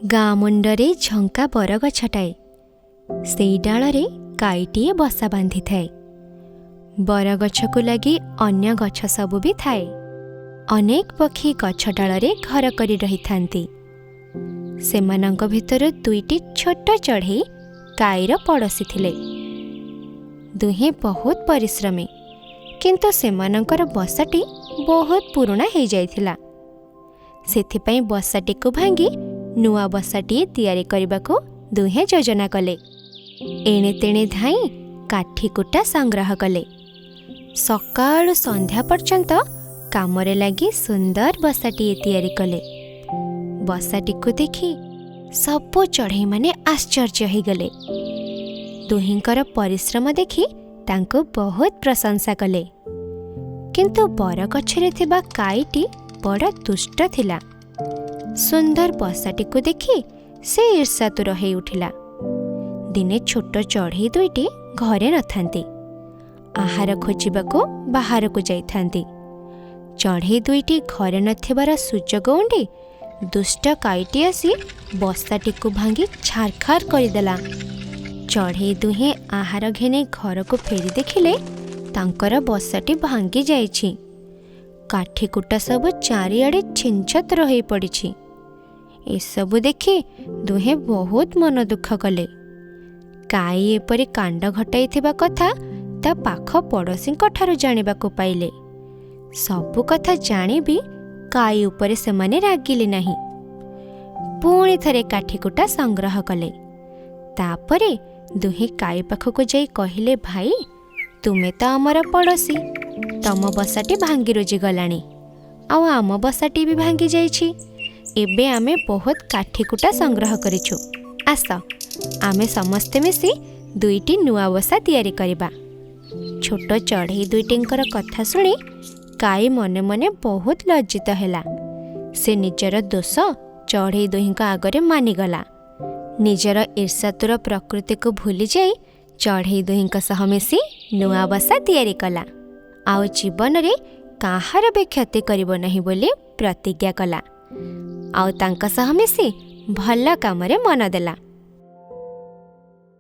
ଗାଁ ମୁଣ୍ଡରେ ଝଙ୍କା ବରଗଛଟାଏ। ସେଇ ଡାଳରେ କାଇଟିଏ ବସା ବାନ୍ଧିଥାଏ। ବରଗଛକୁ ଲାଗି ଅନ୍ୟ ଗଛ ସବୁ ବି ଥାଏ। ଅନେକ ପକ୍ଷୀ ଗଛ ଡାଳରେ ଘର କରି ରହିଥାନ୍ତି। ସେମାନଙ୍କ ଭିତରୁ ଦୁଇଟି ଛୋଟ ଚଢ଼େଇ କାଇର ପଡ଼ୋଶୀ ଥିଲେ। ଦୁହେଁ ବହୁତ ପରିଶ୍ରମୀ, କିନ୍ତୁ ସେମାନଙ୍କର ବସାଟି ବହୁତ ପୁରୁଣା ହେଇଯାଇଥିଲା। ସେଥିପାଇଁ ବସାଟିକୁ ଭାଙ୍ଗି ନୂଆ ବସାଟିଏ ତିଆରି କରିବାକୁ ଦୁହେଁ ଯୋଜନା କଲେ। ଏଣେ ତେଣେ ଧାଇଁ କାଠି କୁଟା ସଂଗ୍ରହ କଲେ। ସକାଳୁ ସନ୍ଧ୍ୟା ପର୍ଯ୍ୟନ୍ତ କାମରେ ଲାଗି ସୁନ୍ଦର ବସାଟିଏ ତିଆରି କଲେ। ବସାଟିକୁ ଦେଖି ସବୁ ଚଢ଼େଇମାନେ ଆଶ୍ଚର୍ଯ୍ୟ ହେଇଗଲେ। ଦୁହିଁଙ୍କର ପରିଶ୍ରମ ଦେଖି ତାଙ୍କୁ ବହୁତ ପ୍ରଶଂସା କଲେ। କିନ୍ତୁ ବରଗଛରେ ଥିବା କାଇଟି ବଡ଼ ଦୁଷ୍ଟ ଥିଲା। ସୁନ୍ଦର ବସାଟିକୁ ଦେଖି ସେ ଈର୍ଷାତୁର ହେଇ ଉଠିଲା। ଦିନେ ଛୋଟ ଚଢ଼େଇ ଦୁଇଟି ଘରେ ନଥାନ୍ତି। ଆହାର ଖୋଜିବାକୁ ବାହାରକୁ ଯାଇଥାନ୍ତି। ଚଢ଼େଇ ଦୁଇଟି ଘରେ ନଥିବାର ସୁଯୋଗ ଉଣ୍ଡି ଦୁଷ୍ଟ କାଇଟି ଆସି ବସାଟିକୁ ଭାଙ୍ଗି ଛାରଖାର କରିଦେଲା। ଚଢ଼େଇ ଦୁହେଁ ଆହାର ଘେନି ଘରକୁ ଫେରି ଦେଖିଲେ ତାଙ୍କର ବସାଟି ଭାଙ୍ଗି ଯାଇଛି। କାଠି କୁଟା ସବୁ ଚାରିଆଡ଼େ ଛିନଛତ୍ର ହୋଇ ପଡ଼ିଛି। ଏସବୁ ଦେଖି ଦୁହେଁ ବହୁତ ମନ ଦୁଃଖ କଲେ। କାଇ ଏପରି କାଣ୍ଡ ଘଟାଇଥିବା କଥା ତା ପାଖ ପଡ଼ୋଶୀଙ୍କ ଠାରୁ ଜାଣିବାକୁ ପାଇଲେ। ସବୁ କଥା ଜାଣି ବି କାଇ ଉପରେ ସେମାନେ ରାଗିଲେ ନାହିଁ। ପୁଣି ଥରେ କାଠି କୁଟା ସଂଗ୍ରହ କଲେ। ତାପରେ ଦୁହେଁ କାଇ ପାଖକୁ ଯାଇ କହିଲେ, ଭାଇ, ତୁମେ ତ ଆମର ପଡ଼ୋଶୀ। ତମ ବସାଟି ଭାଙ୍ଗି ରୁଜି ଗଲାଣି, ଆଉ ଆମ ବସାଟି ବି ଭାଙ୍ଗି ଯାଇଛି। ଏବେ ଆମେ ବହୁତ କାଠି କୁଟା ସଂଗ୍ରହ କରିଛୁ। ଆସ, ଆମେ ସମସ୍ତେ ମିଶି ଦୁଇଟି ନୂଆ ବସା ତିଆରି କରିବା। ଛୋଟ ଚଢ଼େଇ ଦୁଇଟିଙ୍କର କଥା ଶୁଣି କାଇ ମନେ ମନେ ବହୁତ ଲଜ୍ଜିତ ହେଲା। ସେ ନିଜର ଦୋଷ ଚଢ଼େଇ ଦୁହିଁଙ୍କ ଆଗରେ ମାନିଗଲା। ନିଜର ଈର୍ଷାତୁର ପ୍ରକୃତିକୁ ଭୁଲିଯାଇ ଚଢ଼େଇ ଦୁହିଁଙ୍କ ସହ ମିଶି ନୂଆ ବସା ତିଆରି କଲା। ଆଉ ଜୀବନରେ କାହାର ବି କ୍ଷତି କରିବ ନାହିଁ ବୋଲି ପ୍ରତିଜ୍ଞା କଲା। ଆଉ ତାଙ୍କ ସହ ମିଶି ଭଲ କାମରେ ମନ ଦେଲା।